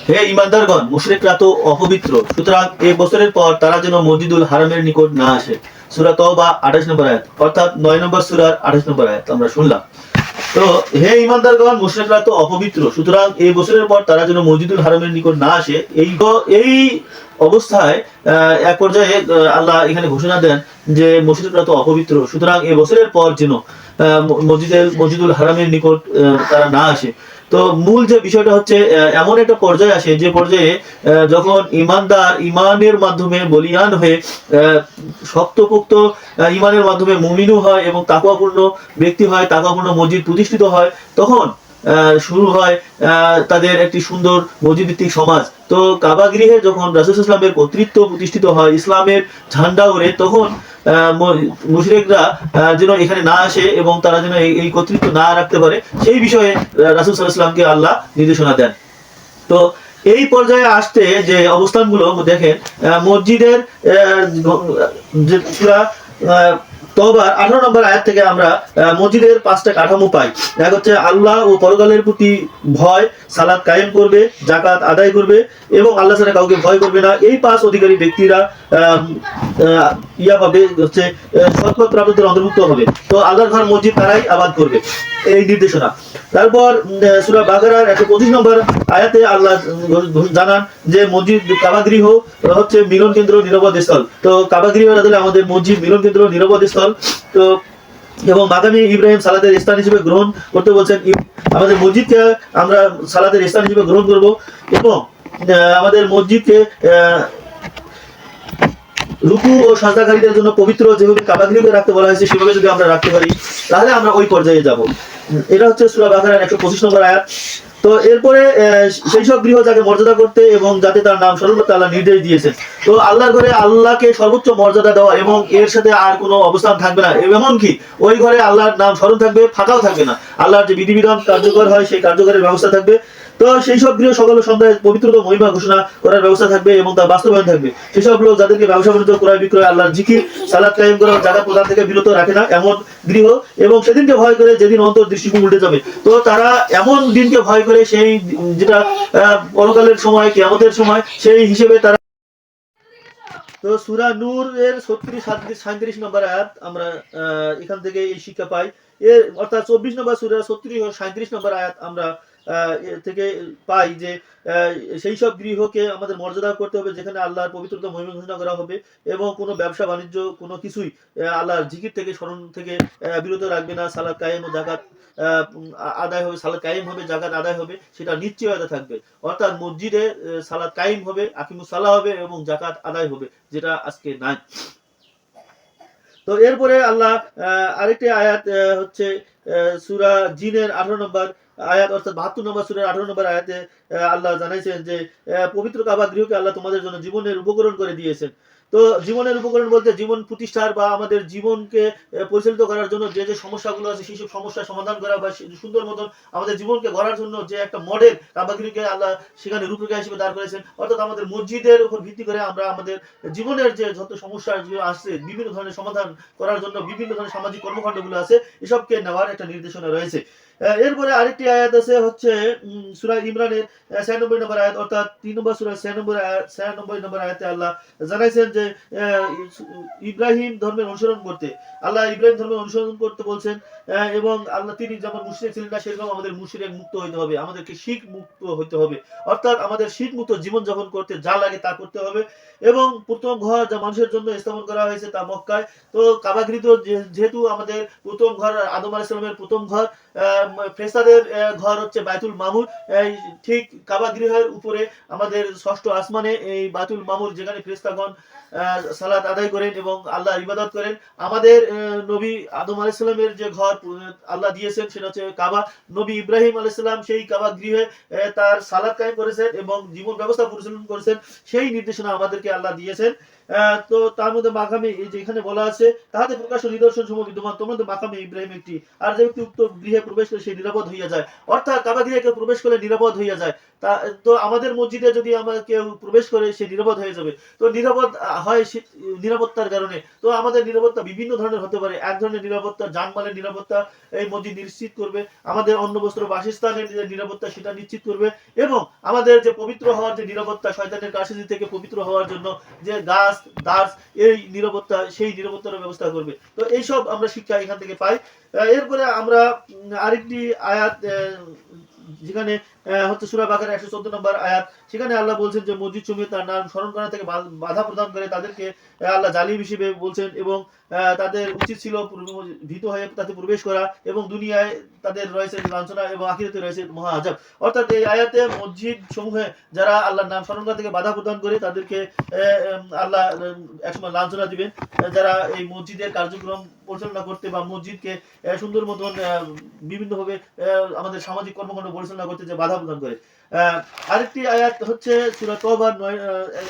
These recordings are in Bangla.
হে ইমানদারগণ, মুশরিকরা তো অপবিত্র, সুতরাং এই বছরের পর তারা যেন মসজিদুল হারামের নিকট না আসে। সূরা তওবা 28 নম্বর আয়াত, অর্থাৎ 9 নম্বর সূরার 28 নম্বর আয়াত আমরা শুনলাম। তো হে ইমানদারগণ, মুশরিকরা তো অপবিত্র, সুতরাং এই বছরের পর তারা যেন মসজিদুল হারামের নিকট না আসে। এই অবস্থায় এক পর্যায়ে আল্লাহ এখানে ঘোষণা দেন যে মুশরিকরা তো অপবিত্র, সুতরাং এই বছরের পর যেন মসজিদুল হারামের নিকট তারা না আসে। তো মূল যে বিষয়টা হচ্ছে, এমন একটা পর্যায়ে আসে যে পর্যায়ে যখন ইমানদার ইমানের মাধ্যমে বলিয়ান হয়ে শক্তপোক্ত ইমানের মাধ্যমে মুমিনু হয় এবং তাকওয়াপূর্ণ ব্যক্তি হয়, তাকওয়াপূর্ণ মসজিদ প্রতিষ্ঠিত হয়, তখন শুরু হয় তাদের একটি সুন্দর মসজিদ ভিত্তিক সমাজ। তো কাবা গৃহে যখন রাসূল ইসলামের কর্তৃত্ব প্রতিষ্ঠিত হয়, ইসলামের ঝান্ডা ওড়ে, তখন মুশরিকরা যেন এখানে না আসে এবং তারা যেন এই কর্তৃত্ব না রাখতে পারে, সেই বিষয়ে রাসূল সাল্লাল্লাহু আলাইহি ওয়াসাল্লামকে আল্লাহ নির্দেশনা দেন। তো এই পর্যায়ে আসতে যে অবস্থানগুলো দেখেন, মসজিদের যে সূরা তওবার 18 নম্বর আয়াত থেকে আমরা মসজিদের 5টা কাঠামো পাই। এক হচ্ছে আল্লাহ ও পরকালের প্রতি ভয়, সালাত কায়েম করবে, যাকাত আদায় করবে এবং আল্লাহ ছাড়া কাউকে ভয় করবে না। এই 5 অধিকারী ব্যক্তিরা ইয়া পাবে, হচ্ছে সৎপথ প্রাপ্তদের অন্তর্ভুক্ত হবে। তো আল্লাহর ঘর মসজিদ তারাই আবাদ করবে, এই নির্দেশনা। তারপর সূরা বাকারার 125 নম্বর আয়াতে আল্লাহ জানান যে মসজিদ কাবা গৃহ হচ্ছে মিলন কেন্দ্র, নিরাপদ স্থল। তো কাবা গৃহ আমাদের মসজিদ মিলন কেন্দ্র, নিরাপদ স্থল। তো এবং মাকামে ইব্রাহিম সালাতের স্থান হিসেবে গ্রহণ করতে বলছেন। আমাদের মসজিদকে আমরা সালাতের স্থান হিসেবে গ্রহণ করব এবং আমাদের মসজিদকে রুকু ও সাজদাকারীদের জন্য পবিত্র, যেভাবে কাবা গৃহকে রাখতে বলা হয়েছে সেভাবে যদি আমরা রাখতে পারি, তাহলে আমরা ওই পর্যায়ে যাব। এটা হচ্ছে সূরা বাকারার 125 নম্বর আয়াত। তো এরপরে সেই সব গৃহ যাকে মর্যাদা করতে এবং যাতে তার নাম স্মরণ করতে আল্লাহ নির্দেশ দিয়েছেন। তো আল্লাহর ঘরে আল্লাহকে সর্বোচ্চ মর্যাদা দেওয়া এবং এর সাথে আর কোনো অবস্থান থাকবে না, এমনকি ওই ঘরে আল্লাহর নাম স্মরণ থাকবে, ফাঁকাও থাকবে না। আল্লাহর যে বিধিবিধান কার্যকর হয় সেই কার্যকরের ব্যবস্থা থাকবে। তো সেই সব গৃহ সকাল সন্ধ্যায় পবিত্রতা মহিমা ঘোষণা করার ব্যবস্থা থাকবে এবং তার বাস্তবায়ন থাকবে। সেসব লোক যাদেরকে ব্যবসা বাণিজ্য, ক্রয় বিক্রয়, আল্লাহর জিকির, সালাত কায়েম করা, জাকাত প্রদান থেকে বিরত রাখে না, এমন গৃহ, এবং সেদিনকে ভয় করে যেদিন অন্তর দৃষ্টিকোণ উল্টে যাবে। তো তারা এমন দিনকে ভয় করে, সেই যেটা পরকালের সময়, কিয়ামতের সময়, সেই হিসেবে তারা। তো সূরা নূর এর 36, 37 নম্বর আয়াত আমরা এখান থেকে এই শিক্ষা পাই। এর অর্থাৎ 24 নম্বর সূরা 36 ও 37 নম্বর আয়াত আমরা এর থেকে পাই যে সেই সব গৃহকে আমাদের মর্যাদা করতে হবে যেখানে আল্লাহর পবিত্রতা মহিমা ঘোষণা করা হবে এবং কোনো ব্যবসা বাণিজ্য, কোনো কিছুই আল্লাহর জিকির থেকে, স্মরণ থেকে বিরত রাখবে না। সালাত কায়েম ও যাকাত আদায় হবে, সালাত কায়েম হবে, যাকাত আদায় হবে, সেটা নিশ্চয়তা থাকবে। অর্থাৎ মসজিদে সালাত কায়েম হবে, আকিমুস সালাহ হবে এবং যাকাত আদায় হবে, যেটা আজকে নাই। তো এরপরে আল্লাহ আরেকটি আয়াত হচ্ছে সূরা জিনের 18 নম্বর আয়াত, অর্থাৎ 72 নম্বর সূরার 18 নম্বর আয়াতে আল্লাহ জানাইছেন যে পবিত্র কাবা গৃহকে আল্লাহ তোমাদের জন্য জীবনের উপকরণ করে দিয়েছেন। তো জীবনের উপকরণ বলতে জীবন প্রতিষ্ঠার বা আমাদের জীবনকে পরিচালিত করার জন্য যে যে সমস্যাগুলো আছে সেই সব সমস্যার সমাধান করা বা সুন্দর মতন আমাদের জীবনকে গড়ার জন্য যে একটা মডেল কাবা গৃহকে আল্লাহ সেখানে রূপরেখা হিসেবে দাঁড় করেছেন। অর্থাৎ আমাদের মসজিদের উপর ভিত্তি করে আমরা আমাদের জীবনের যে যত সমস্যা আসছে, বিভিন্ন ধরনের সমাধান করার জন্য বিভিন্ন ধরনের সামাজিক কর্মকাণ্ডগুলো আছে, এসবকে নেওয়ার একটা নির্দেশনা রয়েছে। এরপরে আরেকটি আয়াত আছে হচ্ছে সূরা ইমরানের 96 নম্বর আয়াত, অর্থাৎ 3 নম্বর সূরা 96 নম্বর আয়াতে আল্লাহ জানাইছেন যে ইব্রাহিম ধর্মের অনুসরণ করতে, আল্লাহ ইব্রাহিম ধর্মের অনুসরণ করতে বলছেন। এবং আল্লাহ তিনি যেমন মুশরিক ছিলেন না, সেরকম আমাদের মুশরিক মুক্ত হইতে হবে, আমাদেরকে শিরক মুক্ত হইতে হবে। অর্থাৎ আমাদের শিরক মুক্ত জীবন যাপন করতে যা লাগে তা করতে হবে। এবং প্রথম ঘর যা মানুষের জন্য স্থাপন করা হয়েছে তা মক্কায়। তো কাবা গৃহ যেহেতু আমাদের প্রথম ঘর, আদম আলাইহিস সালামের প্রথম ঘর, ফেরেশতাদের ঘর হচ্ছে বাইতুল মামুর, ঠিক কাবা গৃহের উপরে আমাদের ষষ্ঠ আসমানে এই বাইতুল মামুর, যেখানে ফেরেশতাগণ সালাত আদায় করেন এবং আল্লাহর ইবাদত করেন। আমাদের নবী আদম আলাইহিস সালামের যে ঘর আল্লাহ দিয়েছেন সেটা হচ্ছে কাবা। নবী ইব্রাহিম আলাইহিস সালাম সেই কাবা গৃহে তার সালাত কায়েম করেছেন এবং জীবন ব্যবস্থা পরিচালনা করেছেন, সেই নির্দেশনা আমাদেরকে আল্লাহ দিয়েছেন। তো তার মধ্যে মাকামে এই যে এখানে বলা আছে তাহাতে প্রকাশ্য নিদর্শন সমূহ বিদ্যমান, তোমাদের মাকামে ইব্রাহিম একটি, আর যে ব্যক্তি উক্ত গৃহে প্রবেশ করে সে নিরাপদ হইয়া যায়। অর্থাৎ কাবা গৃহে কেউ প্রবেশ করে নিরাপদ হইয়া যায়। তো আমাদের মসজিদে যদি আমরা কেউ প্রবেশ করে সে নিরাপদ হয়ে যাবে। তো নিরাপদ হয় নিরাপত্তার কারণে। তো আমাদের নিরাপত্তা বিভিন্ন ধরনের হতে পারে। এক ধরনের নিরাপত্তা জানমালের নিরাপত্তা এই মসজিদ নিশ্চিত করবে, আমাদের অন্ন বস্ত্র বাসস্থানের যে নিরাপত্তা সেটা নিশ্চিত করবে, এবং আমাদের যে পবিত্র হওয়ার যে নিরাপত্তা, শয়তানের কারসাজি থেকে পবিত্র হওয়ার জন্য যে গাছ দাস এই নিরাপত্তা, সেই নিরাপত্তার ব্যবস্থা করবে। তো এইসব আমরা শিক্ষা এখান থেকে পাই। এরপরে আমরা আরেকটি আয়াত যেখানে হচ্ছে সূরা বাকারা 114 নম্বর আয়াত, সেখানে আল্লাহ বলছেন যে মসজিদ সমূহে তার নাম স্মরণ করা থেকে বাধা প্রদান করে তাদেরকে আল্লাহ জালিম হিসেবে বলছেন, এবং তাদের উচিত ছিল ভীত হয়ে তাতে প্রবেশ করা, এবং দুনিয়ায় তাদের রয়েছে লাঞ্ছনা এবং আখিরাতে রয়েছে মহা আযাব। অর্থাৎ এই আয়াতে মসজিদ সমূহে যারা আল্লাহর নাম স্মরণ করা থেকে বাধা প্রদান করে তাদেরকে আল্লাহ একসময় লাঞ্ছনা দিবেন। যারা এই মসজিদের কার্যক্রম পরিচালনা করতে বা মসজিদকে সুন্দর মতন বিভিন্নভাবে আমাদের সামাজিক কর্মকাণ্ড পরিচালনা করতে যে বাধা প্রদান করে। আরেকটি আয়াত হচ্ছে সূরা তওবার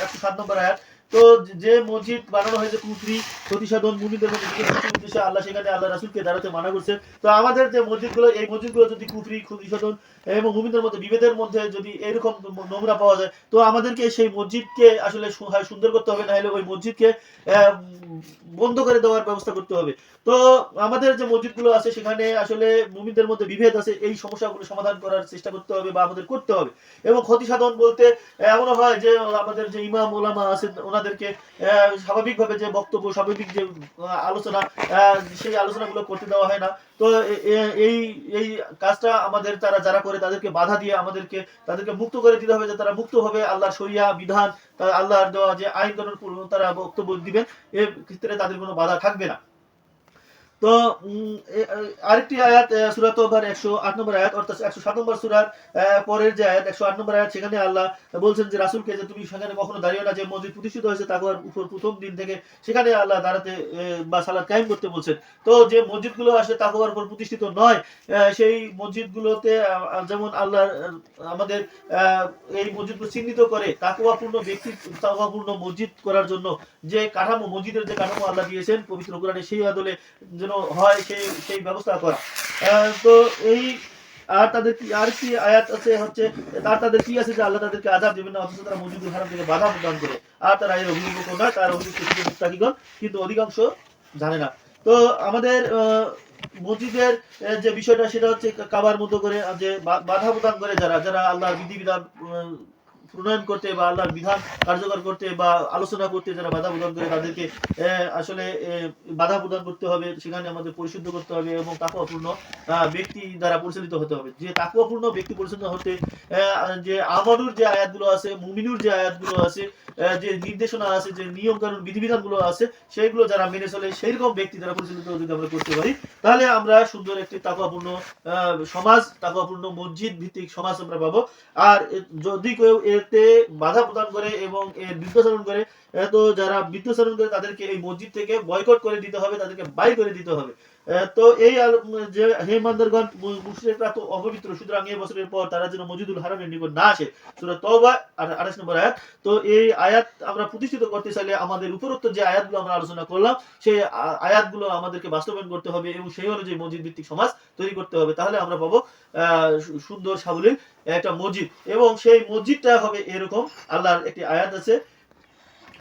107 নম্বর আয়াত। তো যে মসজিদ বানানো হয়েছে কুফরি প্রতিসাধন মুমিনদের মধ্যে উদ্দেশ্যে আল্লাহ সেখানে আল্লাহ রাসূলকে দাঁড়াতে মানা করছে। তো আমাদের যে মসজিদগুলো, এই মসজিদগুলো যদি কুফরি প্রতিসাধন এবং মুমিনদের মধ্যে বিভেদের মধ্যে যদি এরকম নোংরা পাওয়া যায়, তো আমাদেরকে সেই মসজিদকে আসলে সুন্দর করতে হবে, না হলে ওই মসজিদকে বন্ধ করে দেওয়ার ব্যবস্থা করতে হবে। তো আমাদের যে মসজিদগুলো আছে সেখানে আসলে মুমিনদের মধ্যে বিভেদ আছে, এই সমস্যাগুলো সমাধান করার চেষ্টা করতে হবে বা আমাদের করতে হবে। এবং ক্ষতি সাধন বলতে এমনও হয় যে আমাদের যে ইমাম ওলামা আছে ওনাদেরকে স্বাভাবিকভাবে যে বক্তব্য, স্বাভাবিক যে আলোচনা, সেই আলোচনাগুলো করতে দেওয়া হয় না। তো এই এই কাজটা আমাদের তারা যারা করে তাদেরকে বাধা দিয়ে তাদেরকে মুক্ত করে দিতে হবে, যে তারা মুক্ত হবে আল্লাহর শরিয়া বিধান, আল্লাহর দেওয়া যে আইন কানুন তারা বক্তব্য দিবেন, এর ক্ষেত্রে তাদের কোনো বাধা থাকবে না। তো আরেকটি আয়াত সূরা তওবার 108 নম্বর আয়াত, অর্থাৎ 107 নম্বর সূরার পরের যে আয়াত 108 নম্বর আয়াত, সেখানে আল্লাহ বলছেন যে রাসূলকে যে তুমি সেখানে কখনো দাঁড়িও না যে মসজিদ প্রতিষ্ঠিত হয়েছে তাকওয়ার উপর প্রথম দিন থেকে, সেখানে আল্লাহ দাঁড়াতে বা সালাত কায়েম করতে বলছেন। তো যে মসজিদগুলো আসলে তাকওয়ার উপর প্রতিষ্ঠিত নয়, সেই মসজিদগুলোতে যেমন আল্লাহ আমাদের এই মসজিদগুলো চিহ্নিত করে তাকওয়াপূর্ণ ব্যক্তি, তাকওয়াপূর্ণ মসজিদ করার জন্য যে কাঠামো, মসজিদের যে কাঠামো আল্লাহ দিয়েছেন পবিত্র কোরআনে, সেই আদলে যেন হয় সেই ব্যবস্থা করা। তো এই আর তাদের কি আর কি আয়াত আছে হচ্ছে তাদের কি আছে যে আল্লাহ তাদেরকে আযাব দিবেন না, অথচ তারা মসজিদুল হারাম থেকে বাধা প্রদান করে, আর তারা এর অভিযোগ নয়, তার অভিযোগ থেকে মুত্তাকিগণ, কিন্তু অধিকাংশ জানে না। তো আমাদের মসজিদের যে বিষয়টা সেটা হচ্ছে কাবার মতো করে যে বাধা প্রদান করে যারা আল্লাহর বিধিবিধান প্রণয়ন করতে বা আল্লাহর বিধান কার্যকর করতে বা আলোচনা করতে যারা বাধা প্রদান করে, তাদেরকে আসলে বাধা প্রদান করতে হবে, সেখানে আমাদের পরিশুদ্ধ করতে হবে এবং তাকওয়াপূর্ণ ব্যক্তি দ্বারা পরিচালিত হতে হবে। যে তাকওয়াপূর্ণ ব্যক্তি পরিচালিত হতে যে আমানুর যে আয়াতগুলো আছে, মুমিনুর যে আয়াতগুলো আছে, যে নির্দেশনা আছে, যে নিয়ম কানুন বিধিবিধানগুলো আছে, সেইগুলো যারা মেনে চলে, সেইরকম ব্যক্তি দ্বারা পরিচালিত যদি আমরা করতে পারি, তাহলে আমরা সুন্দর একটি তাকওয়াপূর্ণ সমাজ, তাকওয়াপূর্ণ মসজিদ ভিত্তিক সমাজ আমরা পাবো। আর যদি কেউ এতে বাধা প্রদান করে এবং এর বিরুদ্ধাচরণ করে, তো যারা বিরুদ্ধাচরণ করে তাদেরকে এই মসজিদ থেকে বয়কট করে দিতে হবে, তাদেরকে বাইর করে দিতে হবে। তো এই যে হে ইমানদারগণ, মুশরিকরা তো অপবিত্র, সুতরাং এই বছরের পর তারা যেন মসজিদুল হারামের নিকট না আসে। সূরা তওবা 28 নম্বর আয়াত। তো এই আয়াত আমরা প্রতিষ্ঠিত করতে চাইলে আমাদের উপরোক্ত যে আয়াতগুলো আমরা আলোচনা করলাম, সেই আয়াতগুলো আমাদেরকে বাস্তবায়ন করতে হবে এবং সেই অনুযায়ী মসজিদ ভিত্তিক সমাজ তৈরি করতে হবে। তাহলে আমরা পাবো সুন্দর সাবলীল একটা মসজিদ, এবং সেই মসজিদটা হবে এরকম। আল্লাহর একটি আয়াত আছে,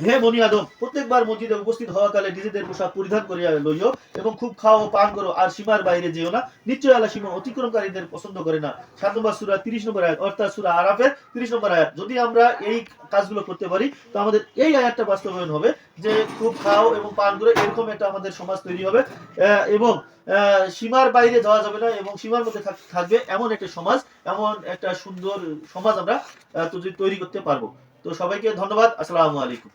হে বনি আদম, প্রত্যেকবার মসজিদে উপস্থিত হওয়াকালে নিজেদের পোশাক পরিধান করিয়া লইও এবং খুব খাও ও পান করো, আর সীমার বাইরে যেও না, নিশ্চয়ই আল্লাহ সীমা অতিক্রমকারীদের পছন্দ করে না। 7 নম্বর সূরা 30 নম্বর আয়াত, অর্থাৎ সূরা আরাফের 30 নম্বর আয়াত। যদি আমরা এই কাজগুলো করতে পারি, তো আমাদের এই আয়াতটা বাস্তবায়ন হবে যে খুব খাও এবং পান করো, এরকম একটা আমাদের সমাজ তৈরি হবে, এবং সীমার বাইরে যাওয়া যাবে না এবং সীমার মধ্যে থাকবে এমন একটা সমাজ, এমন একটা সুন্দর সমাজ আমরা তৈরি করতে পারবো। তো সবাইকে ধন্যবাদ। আসসালামু আলাইকুম।